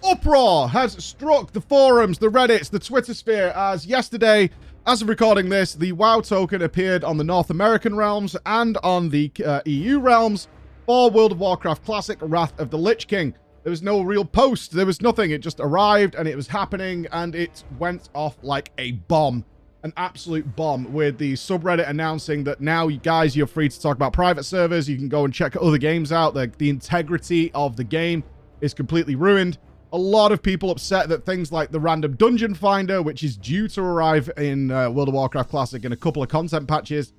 Uproar has struck the forums, the Reddits, the Twitter sphere as yesterday, as of recording this, the WoW token appeared on the North American realms and on the EU realms for World of Warcraft Classic Wrath of the Lich King. There was no real post, there was nothing, it just arrived and it was happening and it went off like a bomb. An absolute bomb, with the subreddit announcing that now, you guys, you're free to talk about private servers, you can go and check other games out, the integrity of the game is completely ruined. A lot of people upset that things like the random dungeon finder, which is due to arrive in World of Warcraft Classic in a couple of content patches,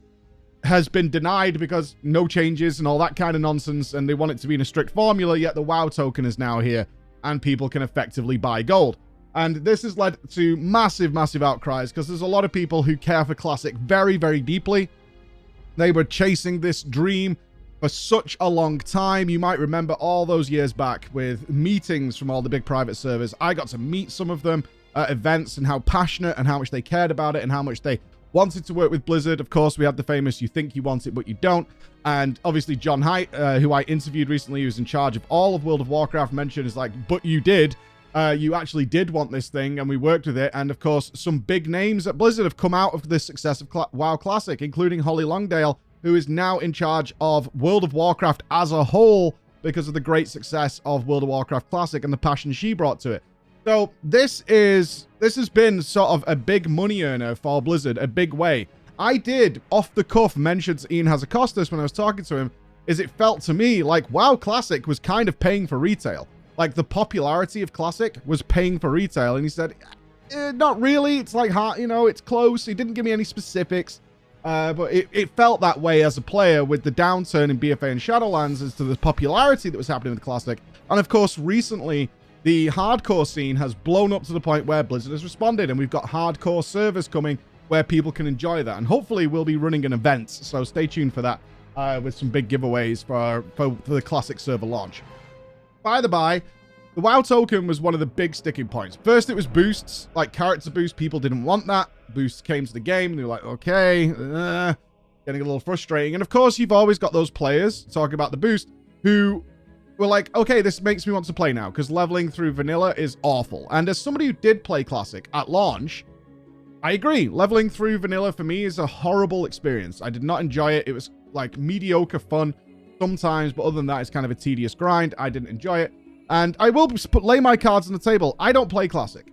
has been denied because no changes and all that kind of nonsense, and they want it to be in a strict formula, yet the WoW token is now here, and people can effectively buy gold. And this has led to massive, massive outcries, because there's a lot of people who care for Classic very, very deeply. They were chasing this dream for such a long time. You might remember all those years back with meetings from all the big private servers. I got to meet some of them at events, and how passionate and how much they cared about it and how much they wanted to work with Blizzard. Of course, we had the famous "you think you want it, but you don't." And obviously John Haidt, who I interviewed recently, who's in charge of all of World of Warcraft, mentioned is like, but you did. You actually did want this thing, and we worked with it. And of course, some big names at Blizzard have come out of the success of WoW Classic, including Holly Longdale, who is now in charge of World of Warcraft as a whole because of the great success of World of Warcraft Classic and the passion she brought to it. So this has been sort of a big money earner for Blizzard, a big way. I did, off the cuff, mention to Ian Hazakostas when I was talking to him, is it felt to me like WoW Classic was kind of paying for retail. Like, the popularity of Classic was paying for retail. And he said, not really. It's like, you know, it's close. He didn't give me any specifics. But it felt that way as a player with the downturn in BFA and Shadowlands as to the popularity that was happening with Classic. And of course, recently, the hardcore scene has blown up to the point where Blizzard has responded, and we've got hardcore servers coming where people can enjoy that. And hopefully we'll be running an event, so stay tuned for that, with some big giveaways for the Classic server launch. By the by, the WoW token was one of the big sticking points. First, it was boosts, like character boosts. People didn't want that. Boosts came to the game, and they were like, okay, getting a little frustrating. And of course, you've always got those players, talking about the boost, who were like, okay, this makes me want to play now, because leveling through vanilla is awful. And as somebody who did play Classic at launch, I agree. Leveling through vanilla for me is a horrible experience. I did not enjoy it. It was like mediocre fun sometimes, but other than that, it's kind of a tedious grind. I didn't enjoy it. And I will lay my cards on the table. I don't play Classic.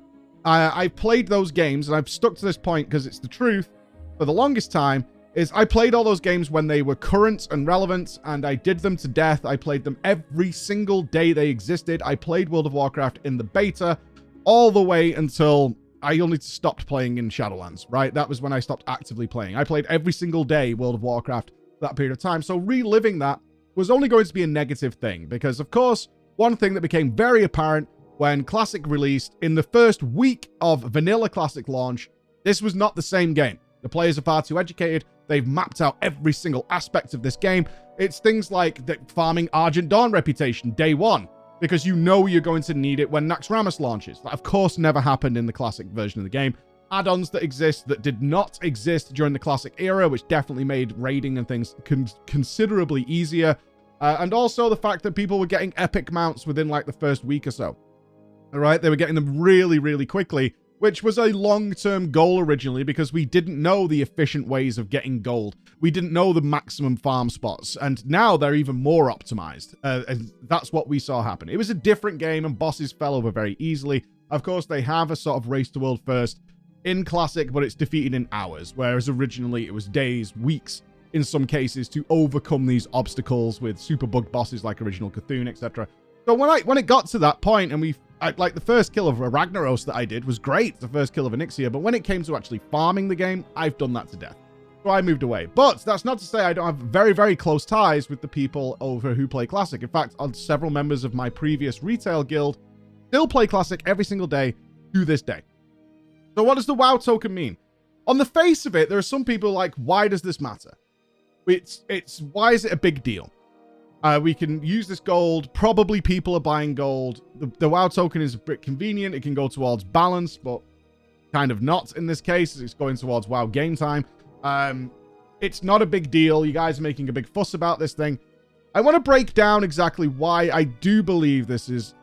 I've played those games, and I've stuck to this point because it's the truth for the longest time, is I played all those games when they were current and relevant, and I did them to death. I played them every single day they existed. I played World of Warcraft in the beta all the way until I only stopped playing in Shadowlands, right? That was when I stopped actively playing. I played every single day World of Warcraft for that period of time. So reliving that was only going to be a negative thing, because of course, one thing that became very apparent when Classic released in the first week of Vanilla Classic launch, this was not the same game. The players are far too educated. They've mapped out every single aspect of this game. It's things like the farming Argent Dawn reputation day one, because you know you're going to need it when Naxxramas launches. That, of course, never happened in the Classic version of the game. Add-ons that exist that did not exist during the Classic era, which definitely made raiding and things considerably easier. And also the fact that people were getting epic mounts within like the first week or so. All right, they were getting them really, really quickly, which was a long-term goal originally, because we didn't know the efficient ways of getting gold. We didn't know the maximum farm spots, and now they're even more optimized. And that's what we saw happen. It was a different game, and bosses fell over very easily. Of course, they have a sort of race to world first in Classic, but it's defeated in hours, whereas originally it was days, weeks, in some cases, to overcome these obstacles with super bug bosses like Original Cthulhu, etc. So when it got to that point, and like the first kill of Ragnaros that I did was great, the first kill of Onyxia, but when it came to actually farming the game, I've done that to death. So I moved away. But that's not to say I don't have very, very close ties with the people over who play Classic. In fact, several members of my previous retail guild still play Classic every single day to this day. So what does the WoW token mean? On the face of it, there are some people like, why does this matter? Why is it a big deal? We can use this gold. Probably people are buying gold. The WoW token is a bit convenient. It can go towards balance, but kind of not in this case. It's going towards WoW game time. It's not a big deal. You guys are making a big fuss about this thing. I want to break down exactly why I do believe this is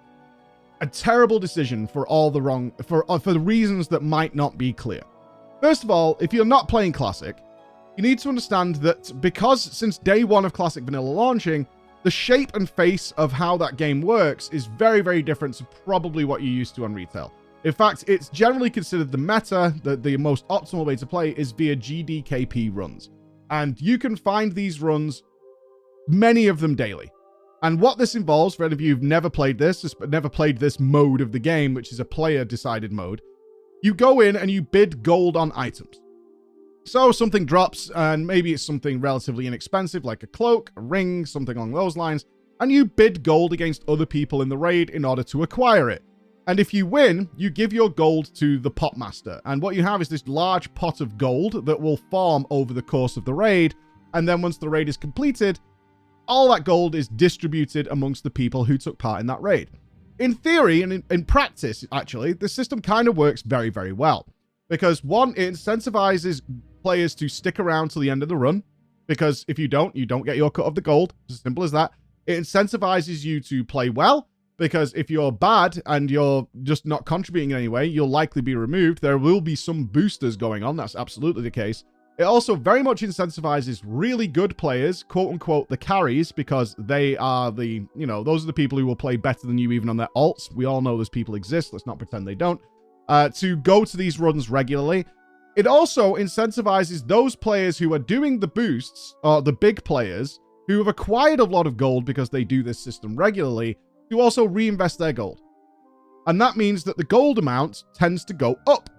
a terrible decision for all the wrong, for the reasons that might not be clear. First of all, if you're not playing Classic, you need to understand that because since day one of Classic Vanilla launching, the shape and face of how that game works is very, very different to probably what you're used to on retail. In fact, it's generally considered the meta, the most optimal way to play is via GDKP runs. And you can find these runs, many of them daily. And what this involves, for any of you who've never played this mode of the game, which is a player-decided mode, you go in and you bid gold on items. So something drops, and maybe it's something relatively inexpensive, like a cloak, a ring, something along those lines, and you bid gold against other people in the raid in order to acquire it. And if you win, you give your gold to the pot master. And what you have is this large pot of gold that will form over the course of the raid. And then once the raid is completed, all that gold is distributed amongst the people who took part in that raid. In theory, and in practice, actually, the system kind of works very, very well. Because one, it incentivizes players to stick around till the end of the run. Because if you don't get your cut of the gold. It's as simple as that. It incentivizes you to play well. Because if you're bad and you're just not contributing in any way, you'll likely be removed. There will be some boosters going on. That's absolutely the case. It also very much incentivizes really good players, quote unquote, the carries, because they are the, those are the people who will play better than you even on their alts. We all know those people exist. Let's not pretend they don't. To go to these runs regularly. It also incentivizes those players who are doing the boosts, or the big players, who have acquired a lot of gold because they do this system regularly, to also reinvest their gold. And that means that the gold amount tends to go up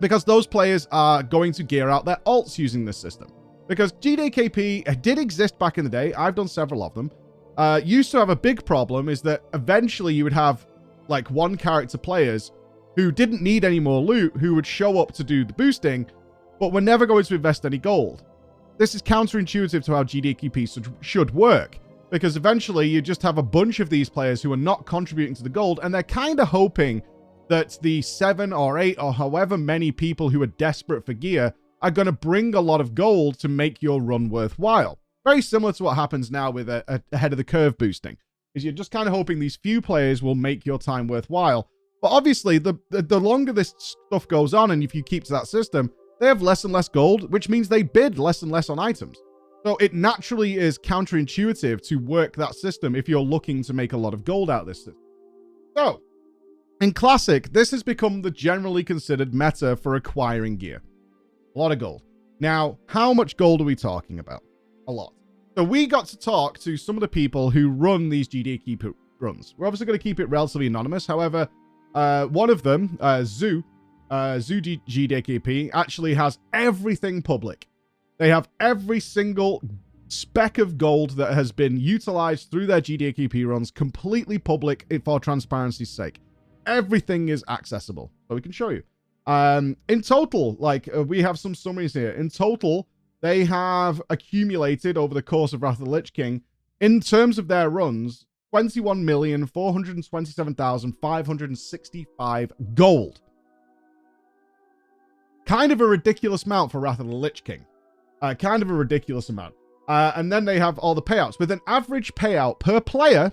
because those players are going to gear out their alts using this system. Because GDKP did exist back in the day. I've done several of them. Used to have a big problem is that eventually you would have like one character players who didn't need any more loot, who would show up to do the boosting, but were never going to invest any gold. This is counterintuitive to how GDKP should work. Because eventually you just have a bunch of these players who are not contributing to the gold, and they're kind of hoping that the 7 or 8 or however many people who are desperate for gear are going to bring a lot of gold to make your run worthwhile. Very similar to what happens now with a ahead of the curve boosting, is you're just kind of hoping these few players will make your time worthwhile. But obviously, the longer this stuff goes on, and if you keep to that system, they have less and less gold, which means they bid less and less on items. So it naturally is counterintuitive to work that system if you're looking to make a lot of gold out of this system. So, in Classic, this has become the generally considered meta for acquiring gear. A lot of gold. Now, how much gold are we talking about? A lot. So we got to talk to some of the people who run these GDKP runs. We're obviously going to keep it relatively anonymous. However, one of them, Zoo GDKP, actually has everything public. They have every single speck of gold that has been utilized through their GDKP runs completely public for transparency's sake. Everything is accessible, so we can show you. In total, we have some summaries here. In total, they have accumulated over the course of Wrath of the Lich King, in terms of their runs, 21,427,565 gold. Kind of a ridiculous amount for Wrath of the Lich King. Kind of a ridiculous amount. And then they have all the payouts with an average payout per player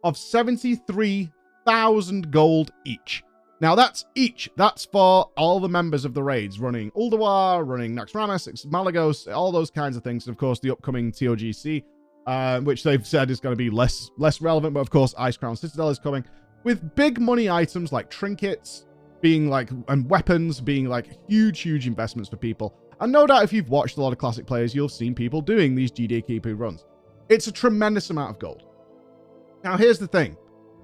of 73,000 gold each. Now that's each. That's for all the members of the raids running Ulduar, running Naxxramas, Malagos, all those kinds of things. And of course, the upcoming TOGC, which they've said is going to be less relevant. But of course, Ice Crown Citadel is coming with big money items like trinkets being and weapons being huge investments for people. And no doubt if you've watched a lot of Classic players, you'll have seen people doing these GDKP runs. It's a tremendous amount of gold. Now, here's the thing.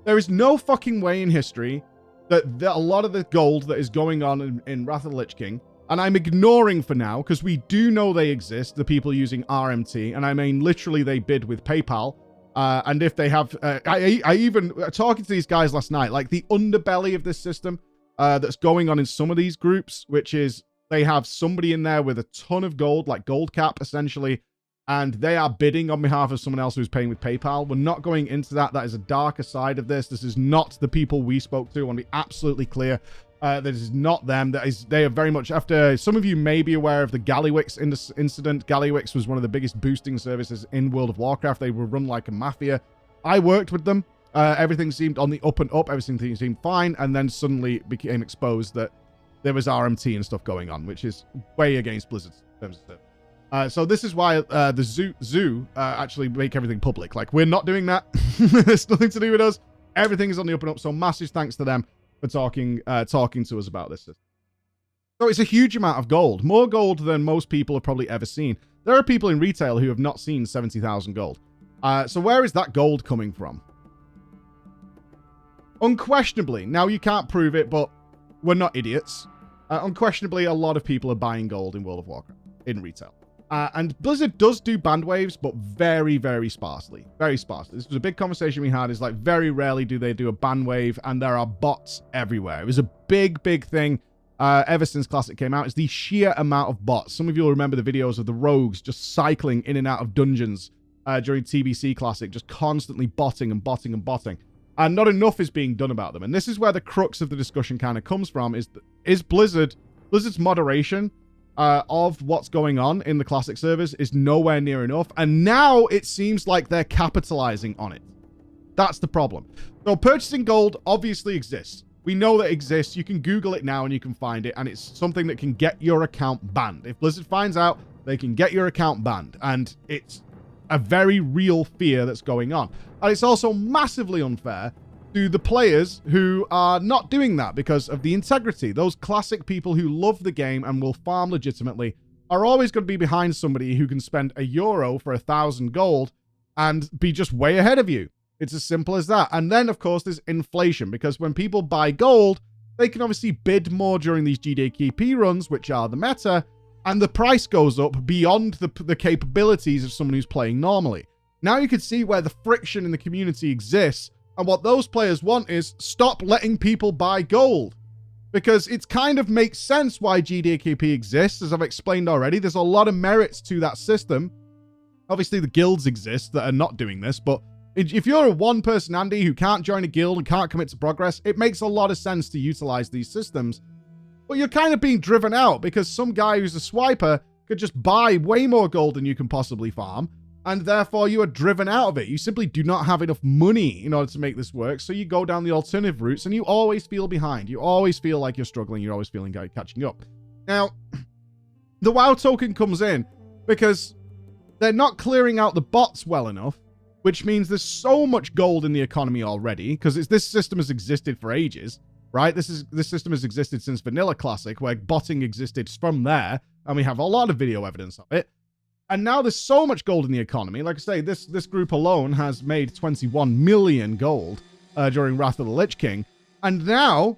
There is no fucking way in history that a lot of the gold that is going on in Wrath of the Lich King, and I'm ignoring for now, because we do know they exist, the people using RMT, and I mean literally they bid with PayPal, and if they have... I even... talking to these guys last night, the underbelly of this system that's going on in some of these groups, which is... they have somebody in there with a ton of gold, like gold cap, essentially, and they are bidding on behalf of someone else who's paying with PayPal. We're not going into that. That is a darker side of this. This is not the people we spoke to. I want to be absolutely clear. That is not them. They are very much after... some of you may be aware of the Gallywix incident. Gallywix was one of the biggest boosting services in World of Warcraft. They were run like a mafia. I worked with them. Everything seemed on the up and up. Everything seemed fine. And then suddenly it became exposed that there was RMT and stuff going on, which is way against Blizzard's terms of service. So this is why the zoo actually make everything public. Like, we're not doing that. It's nothing to do with us. Everything is on the up and up. So massive thanks to them for talking to us about this system. So it's a huge amount of gold. More gold than most people have probably ever seen. There are people in retail who have not seen 70,000 gold. So where is that gold coming from? Unquestionably, now you can't prove it, but we're not idiots. Unquestionably, a lot of people are buying gold in World of Warcraft, in retail. And Blizzard does do band waves, but very, very sparsely. Very sparsely. This was a big conversation we had, is like very rarely do they do a band wave, and there are bots everywhere. It was a big, big thing ever since Classic came out. It's the sheer amount of bots. Some of you will remember the videos of the rogues just cycling in and out of dungeons during TBC Classic, just constantly botting and botting and botting. And not enough is being done about them. And this is where the crux of the discussion kind of comes from, is Blizzard's moderation of what's going on in the Classic servers is nowhere near enough. And now it seems like they're capitalizing on it. That's the problem. So purchasing gold obviously exists. We know that it exists. You can Google it now and you can find it. And it's something that can get your account banned. If Blizzard finds out, they can get your account banned. And it's a very real fear that's going on. And it's also massively unfair to the players who are not doing that because of the integrity. Those Classic people who love the game and will farm legitimately are always going to be behind somebody who can spend €1 for 1,000 gold and be just way ahead of you. It's as simple as that. And then, of course, there's inflation, because when people buy gold, they can obviously bid more during these GDKP runs, which are the meta, and the price goes up beyond the capabilities of someone who's playing normally. Now you can see where the friction in the community exists, and what those players want is stop letting people buy gold. Because it kind of makes sense why GDKP exists, as I've explained already. There's a lot of merits to that system. Obviously, the guilds exist that are not doing this, but if you're a one-person Andy who can't join a guild and can't commit to progress, it makes a lot of sense to utilize these systems. But you're kind of being driven out because some guy who's a swiper could just buy way more gold than you can possibly farm, and therefore you are driven out of it. You simply do not have enough money in order to make this work, so you go down the alternative routes, and you always feel behind. You always feel like you're struggling. You're always feeling like catching up. Now, the WoW token comes in because they're not clearing out the bots well enough, which means there's so much gold in the economy already, because this system has existed for ages, right? This system has existed since Vanilla Classic, where botting existed from there, and we have a lot of video evidence of it. And now there's so much gold in the economy. Like I say, this group alone has made 21 million gold during Wrath of the Lich King. And now,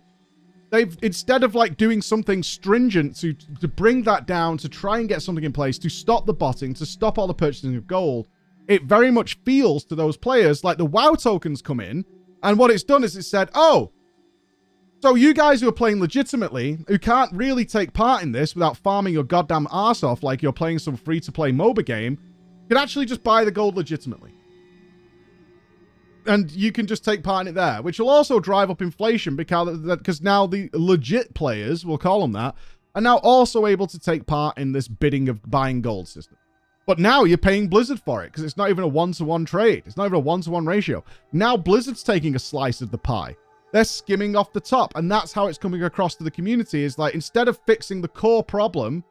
they've, instead of like doing something stringent to bring that down, to try and get something in place, to stop the botting, to stop all the purchasing of gold, it very much feels to those players like the WoW tokens come in, and what it's done is it said, oh, so you guys who are playing legitimately, who can't really take part in this without farming your goddamn arse off like you're playing some free-to-play MOBA game, can actually just buy the gold legitimately. And you can just take part in it there, which will also drive up inflation because now the legit players, we'll call them that, are now also able to take part in this bidding of buying gold system. But now you're paying Blizzard for it because it's not even a one-to-one trade. It's not even a one-to-one ratio. Now Blizzard's taking a slice of the pie. They're skimming off the top, and that's how it's coming across to the community, is like, instead of fixing the core problem,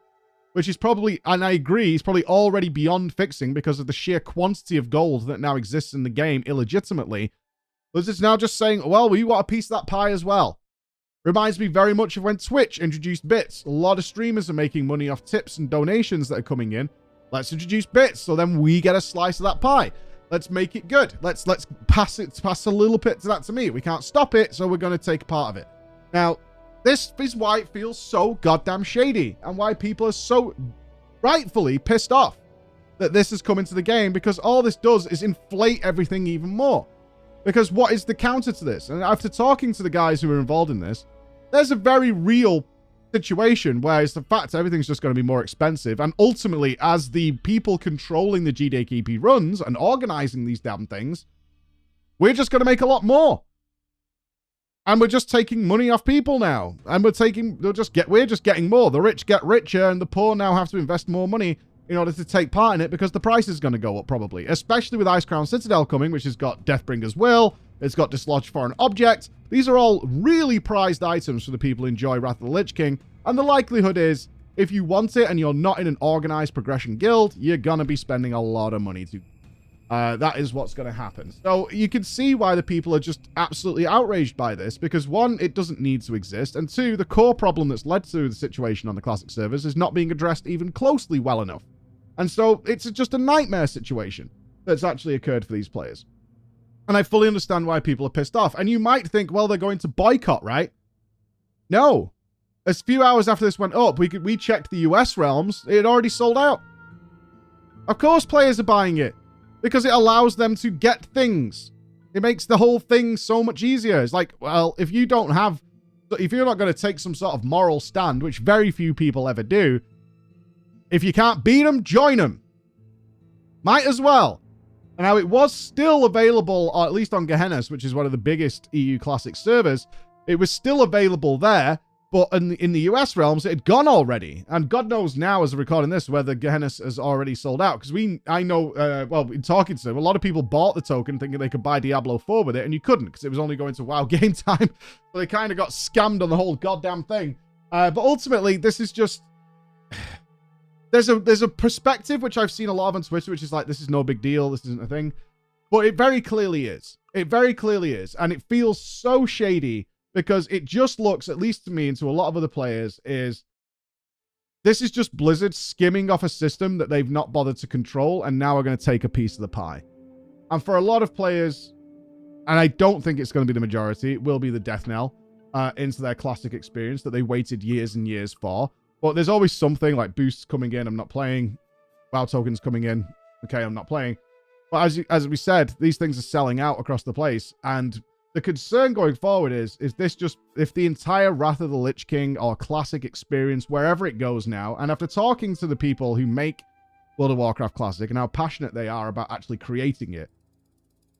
which is probably, and I agree, is probably already beyond fixing because of the sheer quantity of gold that now exists in the game illegitimately, Blizzard's now just saying, well, we want a piece of that pie as well. Reminds me very much of when Twitch introduced bits. A lot of streamers are making money off tips and donations that are coming in. Let's introduce bits, so then we get a slice of that pie. Let's make it good. Let's pass a little bit to that to me. We can't stop it, so we're going to take part of it. Now, this is why it feels so goddamn shady, and why people are so rightfully pissed off that this has come into the game, because all this does is inflate everything even more. Because what is the counter to this? And after talking to the guys who are involved in this, there's a very real situation where it's the fact everything's just going to be more expensive, and ultimately, as the people controlling the GDKP runs and organizing these damn things, we're just going to make a lot more, and we're just taking money off people now, and we're just getting more. The rich get richer, and the poor now have to invest more money in order to take part in it, because the price is going to go up probably, especially with Ice Crown Citadel coming, which has got Deathbringer's Will, It's got dislodged foreign objects. These are all really prized items for the people who enjoy Wrath of the Lich King. And the likelihood is, if you want it and you're not in an organized progression guild, you're going to be spending a lot of money to that is what's going to happen. So you can see why the people are just absolutely outraged by this, because one, it doesn't need to exist, and two, the core problem that's led to the situation on the classic servers is not being addressed even closely well enough. And so it's just a nightmare situation that's actually occurred for these players. And I fully understand why people are pissed off. And you might think, well, they're going to boycott, right? No. A few hours after this went up, we checked the US realms. It had already sold out. Of course players are buying it, because it allows them to get things. It makes the whole thing so much easier. It's like, well, if you're not going to take some sort of moral stand, which very few people ever do, if you can't beat them, join them. Might as well. And now it was still available, or at least on Gehenna's, which is one of the biggest EU Classic servers. It was still available there, but in the US realms, it had gone already. And God knows now, as we're recording this, whether Gehenna's has already sold out. Because I know, well, in talking to them, a lot of people bought the token thinking they could buy Diablo 4 with it, and you couldn't, because it was only going to WoW game time. So they kind of got scammed on the whole goddamn thing. But ultimately, this is just... There's a perspective, which I've seen a lot of on Twitter, which is like, this is no big deal, this isn't a thing. But it very clearly is. It very clearly is. And it feels so shady, because it just looks, at least to me and to a lot of other players, this is just Blizzard skimming off a system that they've not bothered to control, and now are going to take a piece of the pie. And for a lot of players, and I don't think it's going to be the majority, it will be the death knell into their classic experience that they waited years and years for. But there's always something like boosts coming in, I'm not playing. WoW tokens coming in, okay, I'm not playing. But as we said, these things are selling out across the place, and the concern going forward is this just, if the entire Wrath of the Lich King or classic experience, wherever it goes now, and after talking to the people who make World of Warcraft Classic and how passionate they are about actually creating it,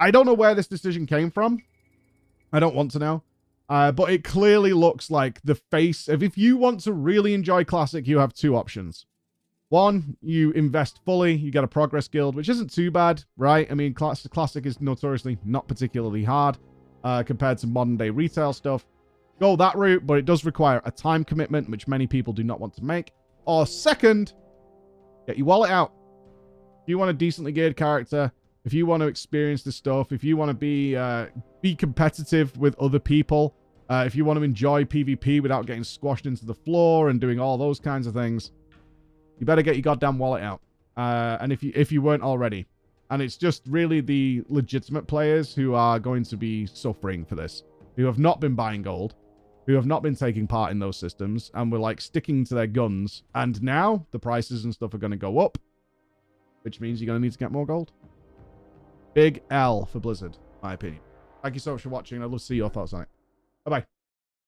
I don't know where this decision came from. I don't want to know. But it clearly looks like the face of, if you want to really enjoy Classic, you have two options. One, you invest fully, you get a progress guild, which isn't too bad, right? I mean, Classic is notoriously not particularly hard. Compared to modern day retail stuff. Go that route, but it does require a time commitment, which many people do not want to make. Or second, get your wallet out. If you want a decently geared character, if you want to experience this stuff, if you want to be competitive with other people, if you want to enjoy PvP without getting squashed into the floor and doing all those kinds of things, you better get your goddamn wallet out. And if you weren't already. And it's just really the legitimate players who are going to be suffering for this, who have not been buying gold, who have not been taking part in those systems, and were like sticking to their guns. And now the prices and stuff are going to go up, which means you're going to need to get more gold. Big L for Blizzard, in my opinion. Thank you so much for watching. I'd love to see your thoughts on it. Bye-bye.